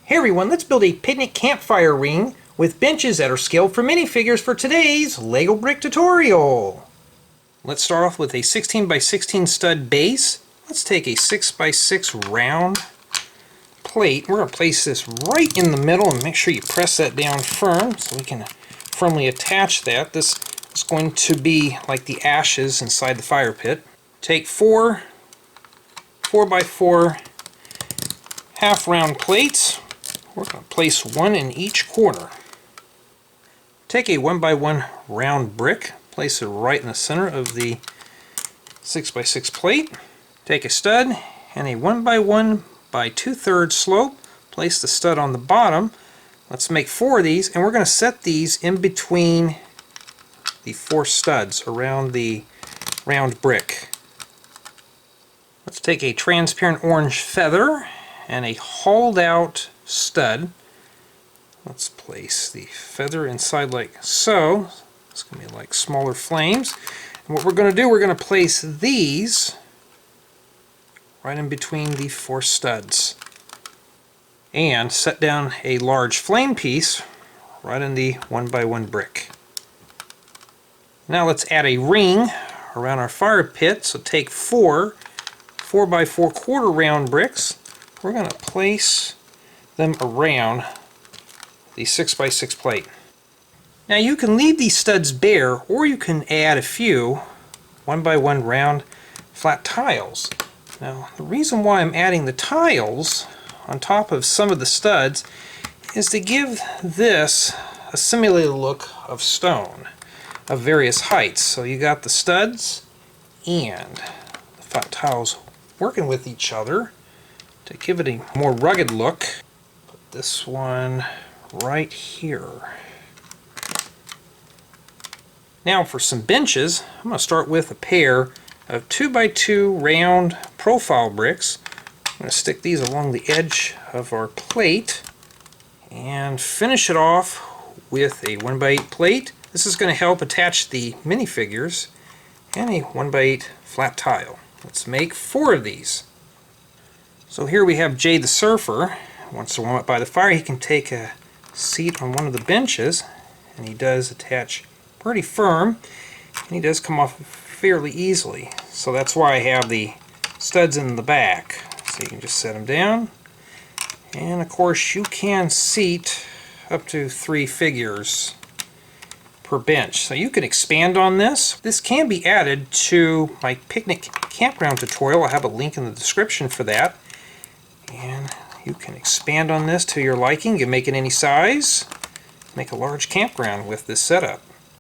Hey everyone, let's build a picnic campfire ring with benches that are scaled for minifigures for today's Lego brick tutorial. Let's start off with a 16 by 16 stud base. Let's take a 6 by 6 round plate. We're going to place this right in the middle and make sure you press that down firm so we can firmly attach that. This is going to be like the ashes inside the fire pit. Take four 4 by 4 half round plates. We're going to place one in each corner. Take a 1 by 1 round brick, place it right in the center of the 6 by 6 plate. Take a stud and a 1 by 1 by 2/3 slope. Place the stud on the bottom. Let's make 4 of these, and we're going to set these in between the 4 studs around the round brick. Let's take a transparent orange feather and a hauled out stud. Let's place the feather inside like so. It's going to be like smaller flames. And what we're going to do, we're going to place these right in between the 4 studs. And set down a large flame piece right in the 1 by 1 brick. Now let's add a ring around our fire pit. So take 4 by 4 quarter round bricks. We're going to place them around the 6 by 6 plate. Now you can leave these studs bare, or you can add a few 1 by 1 round flat tiles. Now the reason why I'm adding the tiles on top of some of the studs is to give this a simulated look of stone of various heights. So you got the studs and the flat tiles working with each other to give it a more rugged look. Put this one right here. Now for some benches, I'm going to start with a pair of 2 by 2 round profile bricks. I'm going to stick these along the edge of our plate and finish it off with a 1 by 8 plate. This is going to help attach the minifigures and a 1 by 8 flat tile. Let's make 4 of these. So here we have Jay the Surfer. Wants to warm up by the fire. He can take a seat on one of the benches, and he does attach pretty firm, and he does come off fairly easily. So that's why I have the studs in the back. So you can just set them down, and of course you can seat up to 3 figures per bench. So you can expand on this. This can be added to my picnic campground tutorial. I'll have a link in the description for that. And you can expand on this to your liking. You can make it any size. Make a large campground with this setup.